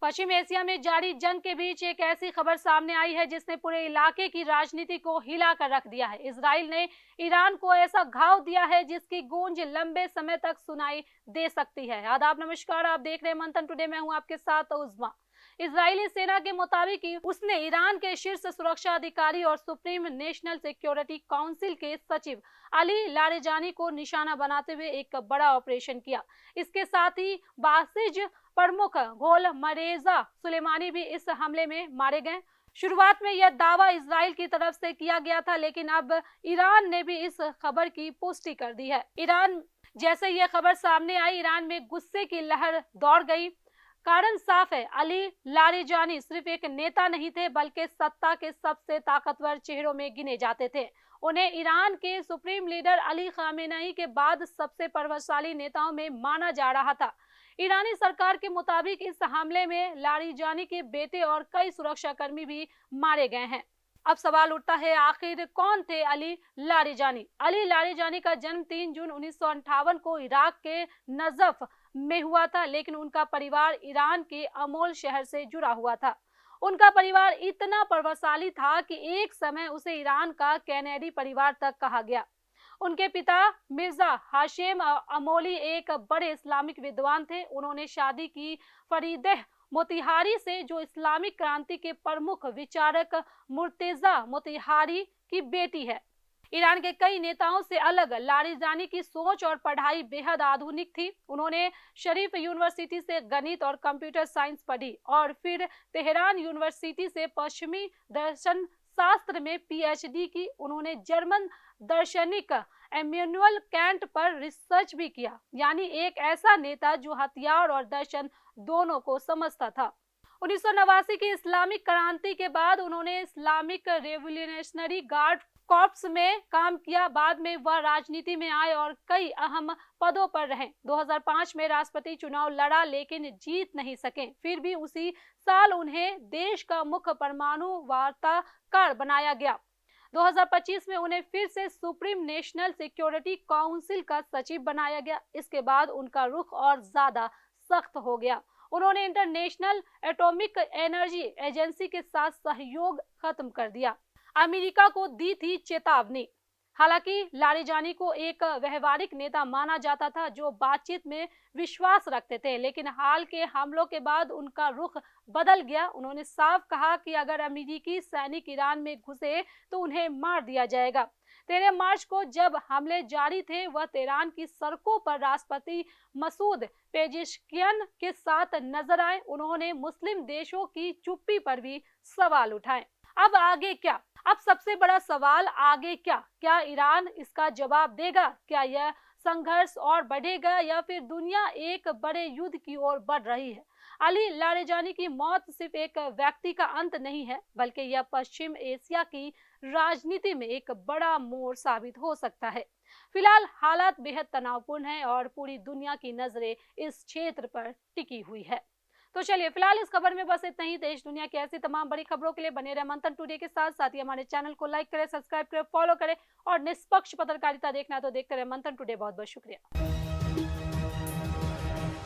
पश्चिम Asia में जारी जंग के बीच एक ऐसी खबर सामने आई है जिसने पूरे इलाके की राजनीति को हिला कर रख दिया है। इजराइल ने ईरान को ऐसा घाव दिया है जिसकी गूंज लंबे समय तक सुनाई दे सकती है। आदाब, नमस्कार, आप देख रहे हैं मंथन टुडे। मैं हूं आपके साथ उज़मा। इजरायली सेना के मुताबिक उसने ईरान के शीर्ष सुरक्षा अधिकारी और सुप्रीम नेशनल सिक्योरिटी काउंसिल के सचिव अली लारेजानी को निशाना बनाते हुए एक बड़ा ऑपरेशन किया। इसके साथ ही बासिज प्रमुख गोलमरेजा सुलेमानी भी इस हमले में मारे गए। शुरुआत में यह दावा इजराइल की तरफ से किया गया था, लेकिन अब ईरान ने भी इस खबर की पुष्टि कर दी है। ईरान जैसे यह खबर सामने आई, ईरान में गुस्से की लहर दौड़ गई। कारण साफ है, अली लारेजानी सिर्फ एक नेता नहीं थे, बल्कि सत्ता के सबसे ताकतवर चेहरों में गिने जाते थे। उन्हें ईरान के सुप्रीम लीडर अली खामेनेई के बाद सबसे प्रभावशाली नेताओं में माना जा रहा था। ईरानी सरकार के मुताबिक इस हमले में लारेजानी के बेटे और कई सुरक्षाकर्मी भी मारे गए हैं। अब सवाल उठता है, आखिर कौन थे अली लारेजानी? अली लारेजानी का जन्म 3 जून 1958 को इराक के नजफ में हुआ था, लेकिन उनका परिवार ईरान के अमोल शहर से जुड़ा हुआ था। उनका परिवार इतना प्रभावशाली था कि एक समय उसे ईरान का कैनेडी परिवार तक कहा गया। उनके पिता मिर्जा हाशिम अमोली एक बड़े इस्लामिक विद्वान थे। उन्होंने शादी की फरीदेह मोतिहारी से, जो इस्लामिक क्रांति के प्रमुख विचारक मुर्तजा मोतिहारी की बेटी है। ईरान के कई नेताओं से अलग लारेजानी की सोच और पढ़ाई बेहद आधुनिक थी। उन्होंने शरीफ यूनिवर्सिटी से गणित और कंप्यूटर साइंस पढ़ी और फिर तेहरान यूनिवर्सिटी से पश्चिमी दर्शन शास्त्र में पीएचडी की। उन्होंने जर्मन दार्शनिक इमैनुअल कैंट पर रिसर्च भी किया, यानी एक ऐसा नेता जो हथियार और दर्शन दोनों को समझता था। 1989 की इस्लामिक क्रांति के बाद उन्होंने इस्लामिक रेवोल्यूशनरी गार्ड कॉर्प्स में काम किया। बाद में वह राजनीति में आए और कई अहम पदों पर रहे। 2005 में राष्ट्रपति चुनाव लड़ा, लेकिन जीत नहीं सके। फिर भी उसी साल उन्हें देश का मुख्य परमाणु वार्ताकार बनाया गया। 2025 में उन्हें फिर से सुप्रीम नेशनल सिक्योरिटी काउंसिल का सचिव बनाया गया। इसके बाद उनका रुख और ज्यादा सख्त हो गया। उन्होंने इंटरनेशनल एटॉमिक एनर्जी एजेंसी के साथ सहयोग खत्म कर दिया। अमेरिका को दी थी चेतावनी। हालांकि लारेजानी को एक व्यवहारिक नेता माना जाता था जो बातचीत में विश्वास रखते थे, लेकिन हाल के हमलों के बाद उनका रुख बदल गया। उन्होंने साफ कहा कि अगर अमेरिकी सैनिक ईरान में घुसे तो उन्हें मार दिया जाएगा। 13 मार्च को जब हमले जारी थे, वह तेहरान की सड़कों पर राष्ट्रपति मसूद पेजेश्कियान के साथ नजर आए। उन्होंने मुस्लिम देशों की चुप्पी पर भी सवाल उठाए। अब आगे क्या? अब सबसे बड़ा सवाल, आगे क्या? क्या ईरान इसका जवाब देगा? क्या यह संघर्ष और बढ़ेगा या फिर दुनिया एक बड़े युद्ध की ओर बढ़ रही है? अली लारेजानी की मौत सिर्फ एक व्यक्ति का अंत नहीं है, बल्कि यह पश्चिम एशिया की राजनीति में एक बड़ा मोड़ साबित हो सकता है। फिलहाल हालात बेहद तनावपूर्ण हैं और पूरी दुनिया की नजरें इस क्षेत्र पर टिकी हुई है। तो चलिए, फिलहाल इस खबर में बस इतना ही। देश दुनिया की ऐसी तमाम बड़ी खबरों के लिए बने रहे मंथन टुडे के साथ। साथ ही हमारे चैनल को लाइक करें, सब्सक्राइब करें, फॉलो करें और निष्पक्ष पत्रकारिता देखना है तो देखते रहे मंथन टुडे। बहुत बहुत शुक्रिया।